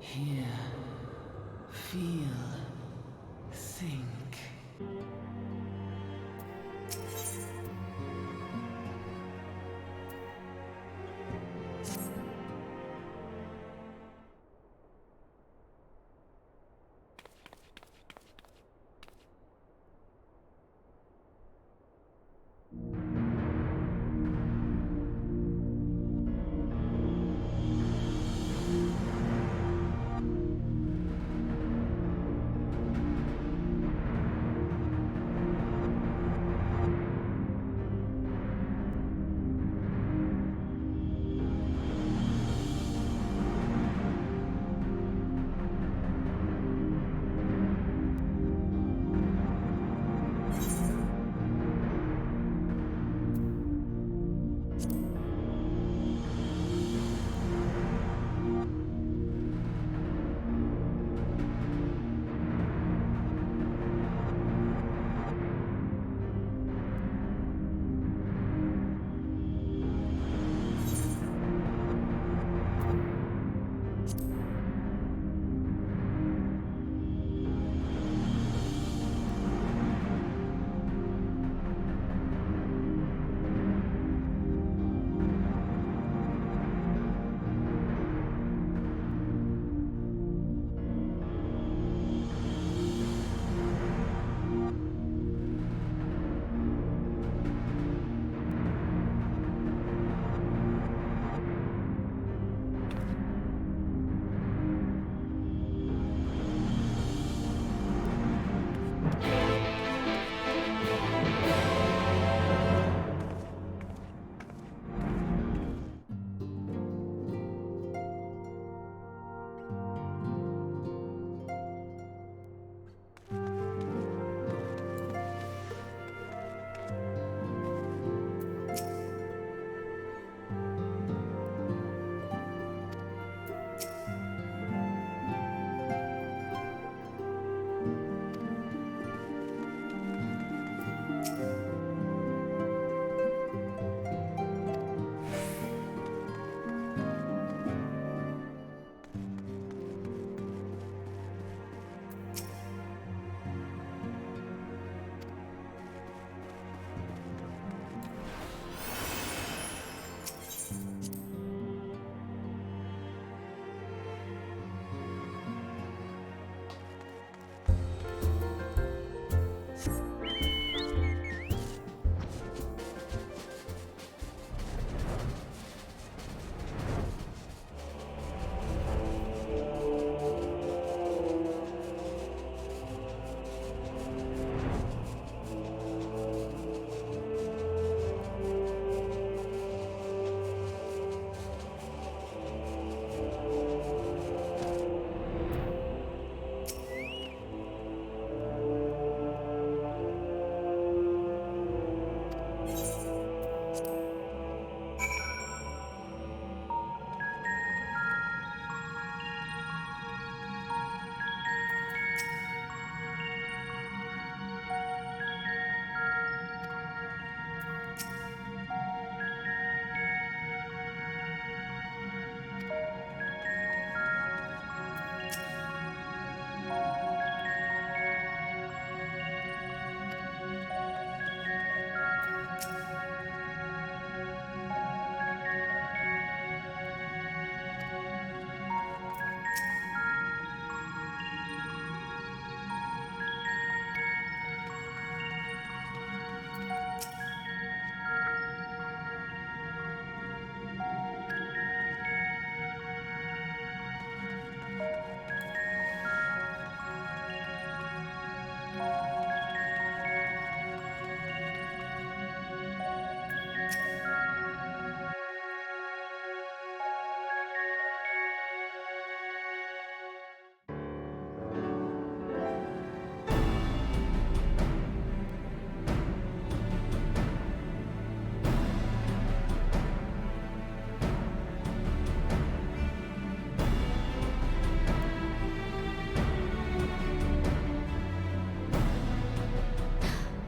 Hear, feel, think.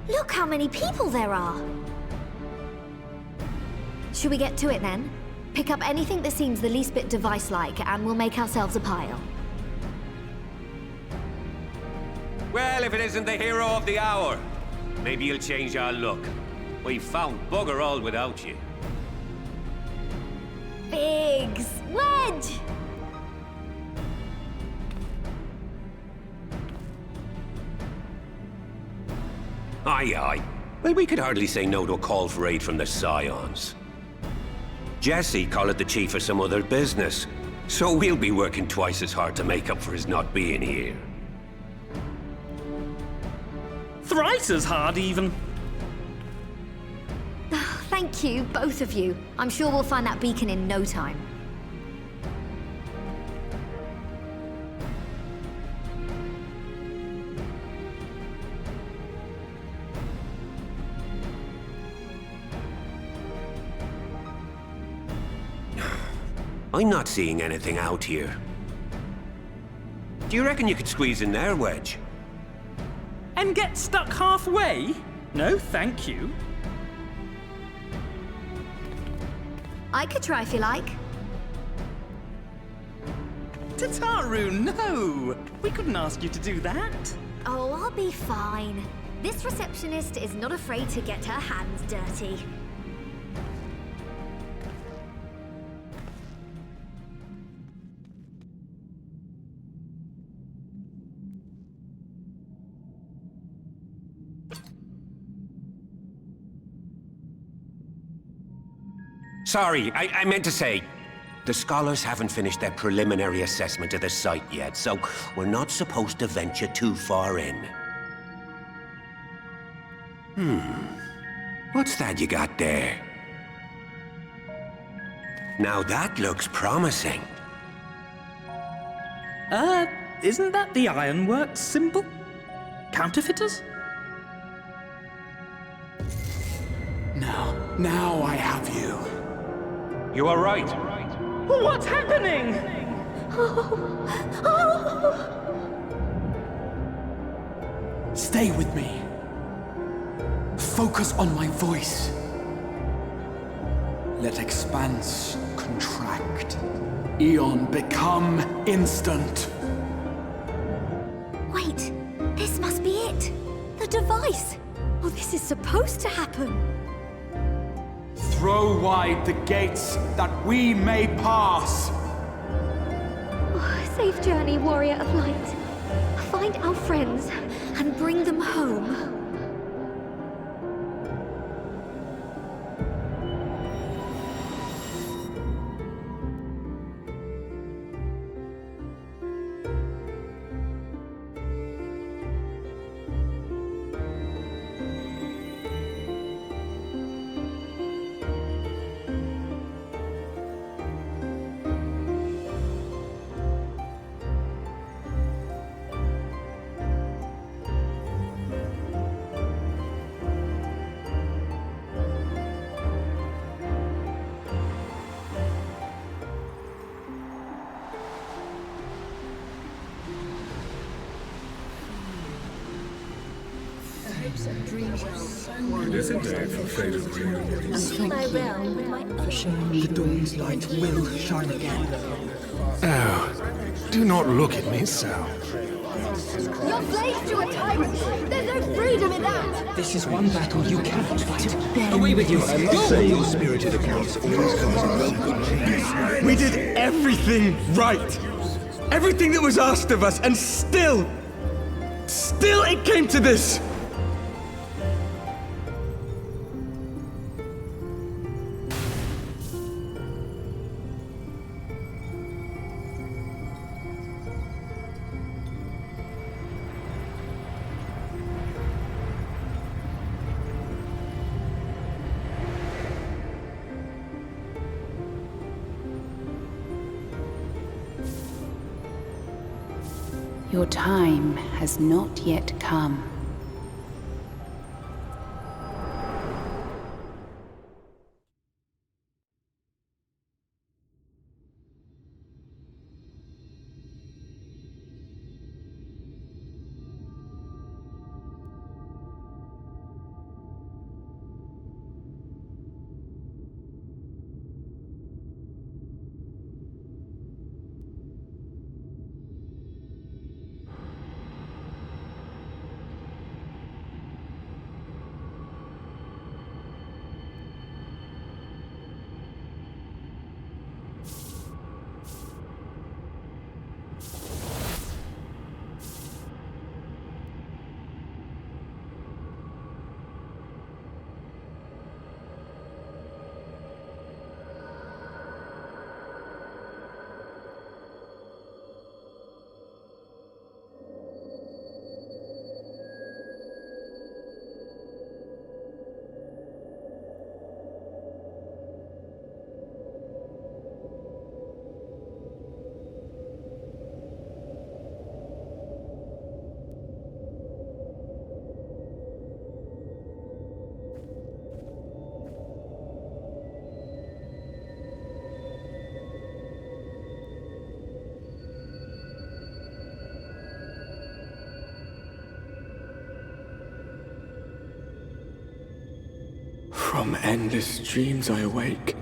Look how many people there are! Should we get to it then? Pick up anything that seems the least bit device-like and we'll make ourselves a pile. Well, if it isn't the hero of the hour, maybe you'll change our look. We've found bugger all without you. Biggs! Wedge! Aye, aye. Well, we could hardly say no to a call for aid from the Scions. Jesse called it the chief of some other business, so we'll be working twice as hard to make up for his not being here. Thrice as hard, even. Thank you, both of you. I'm sure we'll find that beacon in no time. I'm not seeing anything out here. Do you reckon you could squeeze in there, Wedge? And get stuck halfway? No, thank you. I could try if you like. Tataru, no! We couldn't ask you to do that. Oh, I'll be fine. This receptionist is not afraid to get her hands dirty. Sorry, I meant to say, the scholars haven't finished their preliminary assessment of the site yet, so we're not supposed to venture too far in. What's that you got there? Now that looks promising. Isn't that the ironworks symbol? Counterfeiters? Now I have you. You are right. What's happening? Stay with me. Focus on my voice. Let expanse contract. Eon become instant. Wait, this must be it. The device. Oh, this is supposed to happen. Throw wide the gates that we may pass. Oh, safe journey, warrior of light. Find our friends and bring them home. This is day for Shadowbringers. The dawn's light will shine again. Oh, do not look at me so. You're slaves to a tyrant! There's no freedom in that! This is one battle you cannot fight. Away with you! Say spirited accounts always comes in. We did everything right! Everything that was asked of us, and still it came to this! Your time has not yet come. From endless dreams I awake.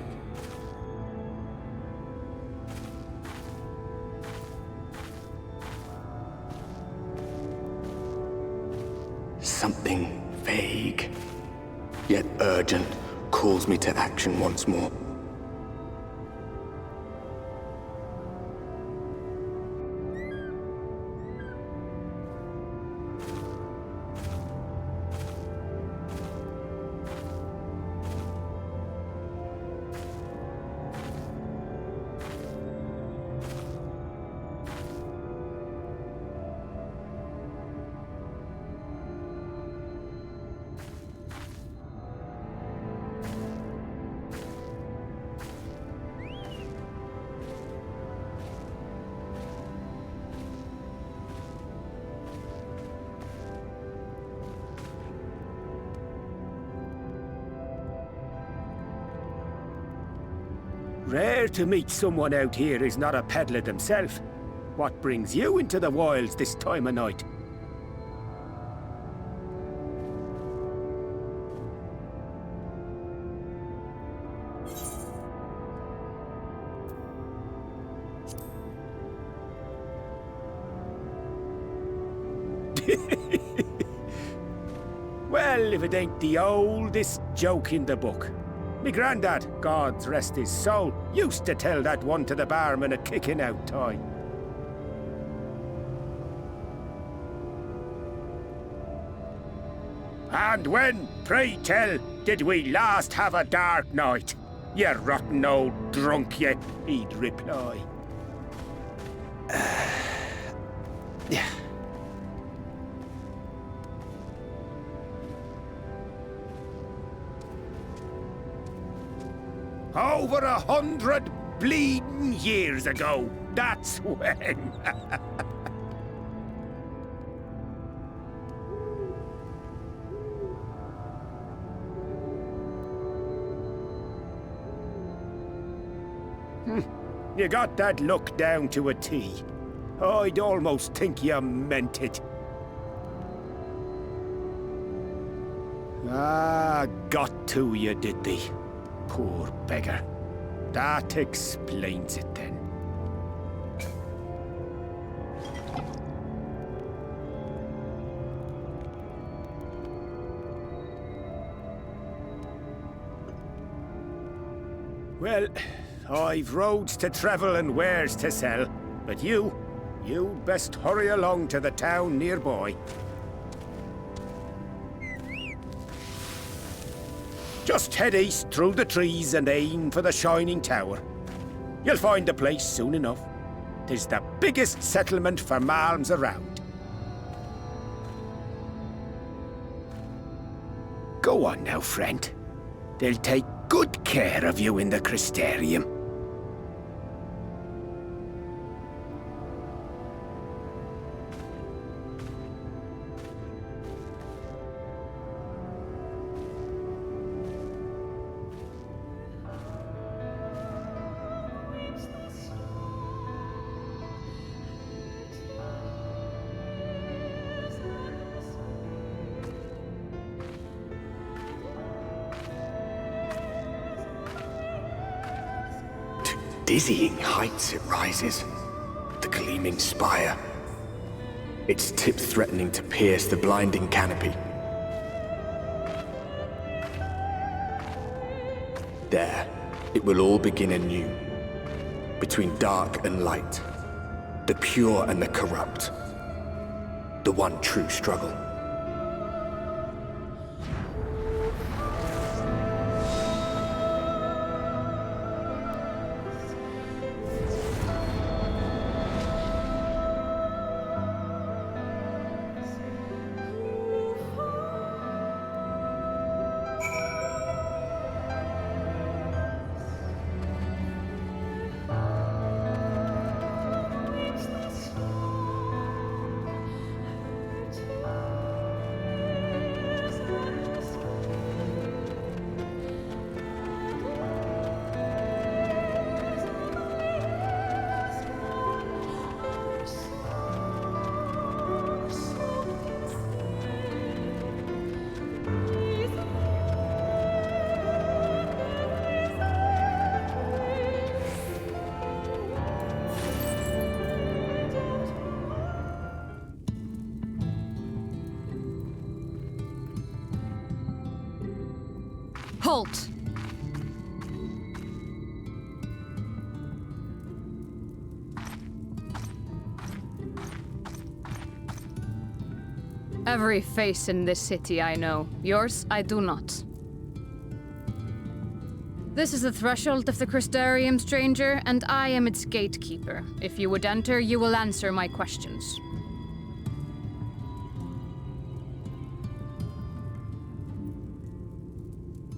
Something vague, yet urgent, calls me to action once more. Rare to meet someone out here who's not a peddler themselves. What brings you into the wilds this time of night? Well, if it ain't the oldest joke in the book. Me granddad, God rest his soul, used to tell that one to the barman at kicking out time. And when, pray tell, did we last have a dark night? You rotten old drunk, you, he'd reply. Yeah. Over 100 bleeding years ago, that's when. You got that look down to a T. I'd almost think you meant it. Ah, got to you, did they? Poor beggar. That explains it then. Well, I've roads to travel and wares to sell, but you best hurry along to the town nearby. Just head east through the trees and aim for the Shining Tower. You'll find the place soon enough. 'Tis the biggest settlement for malms around. Go on now, friend. They'll take good care of you in the Crystarium. Dizzying heights it rises, the gleaming spire. Its tip threatening to pierce the blinding canopy. There, it will all begin anew. Between dark and light, the pure and the corrupt. The one true struggle. halt! Every face in this city I know. Yours, I do not. This is the threshold of the Crystarium, stranger, and I am its gatekeeper. If you would enter, you will answer my questions.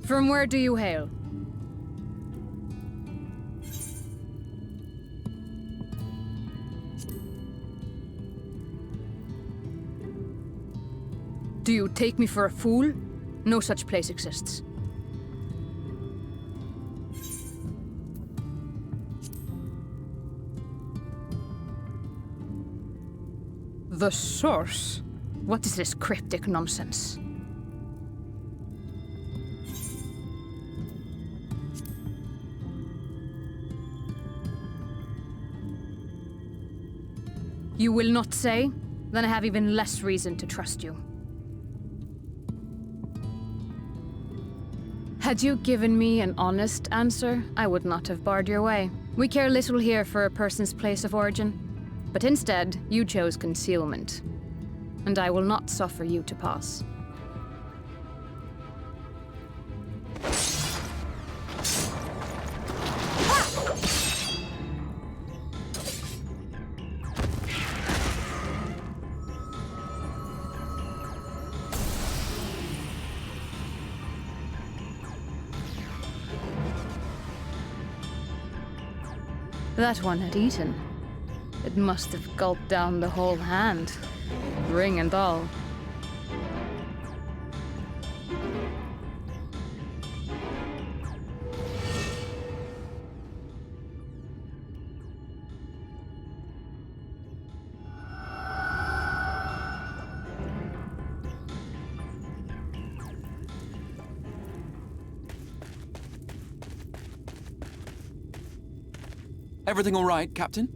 From where do you hail? Do you take me for a fool? No such place exists. The source? What is this cryptic nonsense? You will not say? Then I have even less reason to trust you. Had you given me an honest answer, I would not have barred your way. We care little here for a person's place of origin. But instead, you chose concealment. And I will not suffer you to pass. That one had eaten. It must have gulped down the whole hand, ring and all. Everything all right, Captain?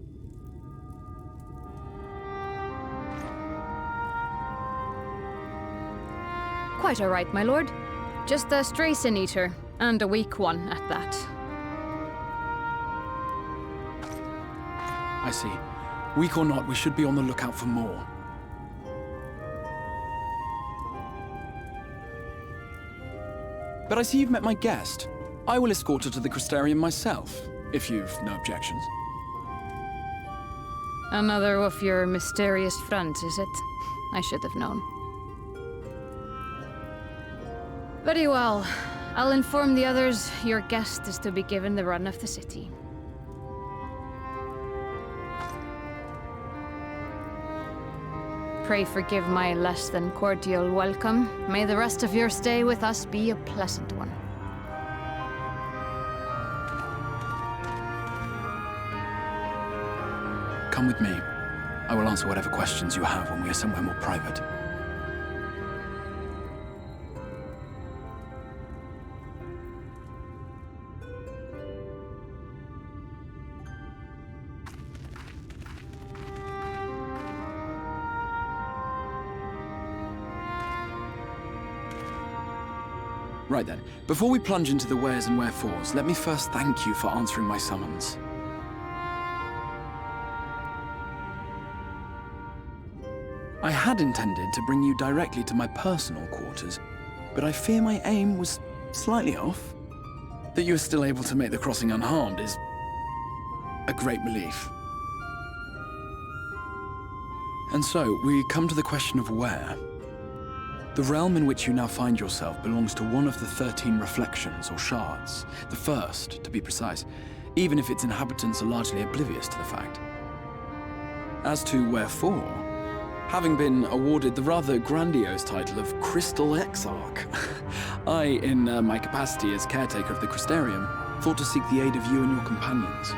Quite all right, my lord. Just a stray sin-eater, and a weak one at that. I see. Weak or not, we should be on the lookout for more. But I see you've met my guest. I will escort her to the Crystarium myself, if you've no objections. Another of your mysterious friends, is it? I should have known. Very well. I'll inform the others your guest is to be given the run of the city. Pray forgive my less than cordial welcome. May the rest of your stay with us be a pleasant one. Come with me. I will answer whatever questions you have when we are somewhere more private. Right then, before we plunge into the wheres and wherefores, let me first thank you for answering my summons. I had intended to bring you directly to my personal quarters, but I fear my aim was slightly off. That you are still able to make the crossing unharmed is a great relief. And so, we come to the question of where. The realm in which you now find yourself belongs to one of the 13 reflections, or shards. The first, to be precise, even if its inhabitants are largely oblivious to the fact. As to wherefore, having been awarded the rather grandiose title of Crystal Exarch, I, in my capacity as caretaker of the Crystarium, thought to seek the aid of you and your companions.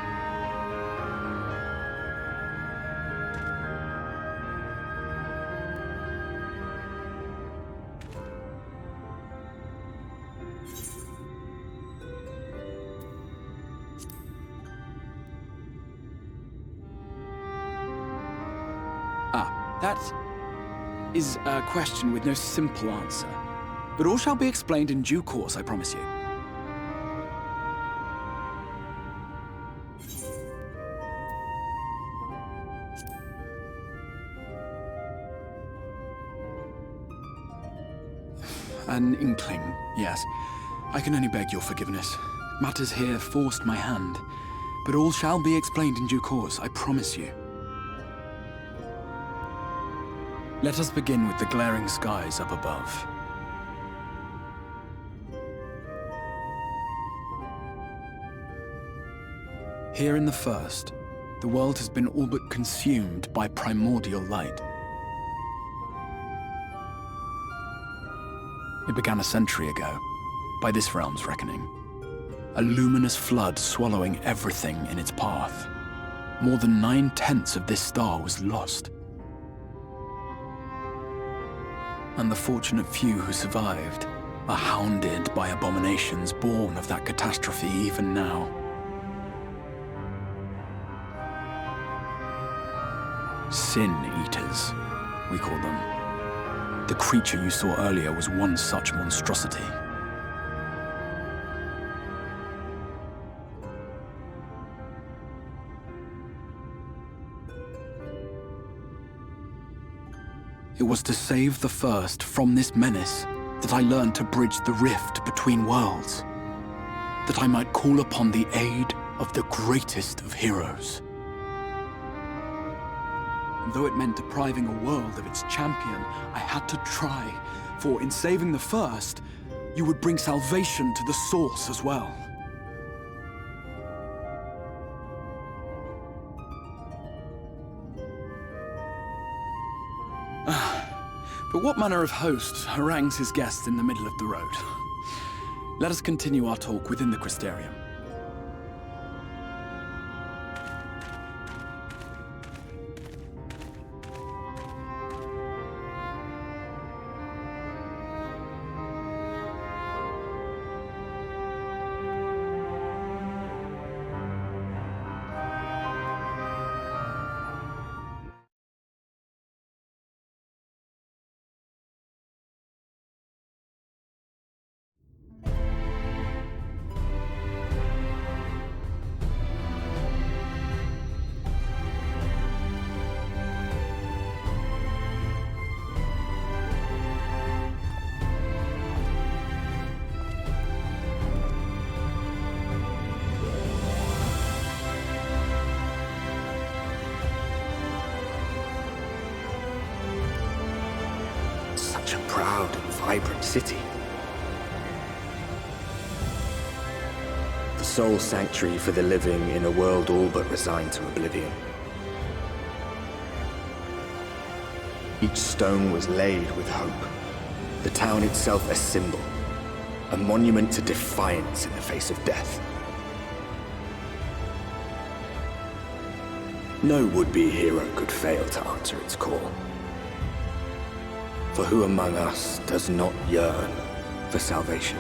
That is a question with no simple answer. But all shall be explained in due course, I promise you. An inkling, yes. I can only beg your forgiveness. Matters here forced my hand. But all shall be explained in due course, I promise you. Let us begin with the glaring skies up above. Here in the first, the world has been all but consumed by primordial light. It began a century ago, by this realm's reckoning. A luminous flood swallowing everything in its path. More than 9/10 of this star was lost. And the fortunate few who survived are hounded by abominations born of that catastrophe even now. Sin Eaters, we call them. The creature you saw earlier was one such monstrosity. It was to save the first from this menace that I learned to bridge the rift between worlds, that I might call upon the aid of the greatest of heroes. And though it meant depriving a world of its champion, I had to try, for in saving the first, you would bring salvation to the source as well. But what manner of host harangues his guests in the middle of the road? Let us continue our talk within the Crystarium. Such a proud and vibrant city. The sole sanctuary for the living in a world all but resigned to oblivion. Each stone was laid with hope. The town itself a symbol, a monument to defiance in the face of death. No would-be hero could fail to answer its call. For who among us does not yearn for salvation?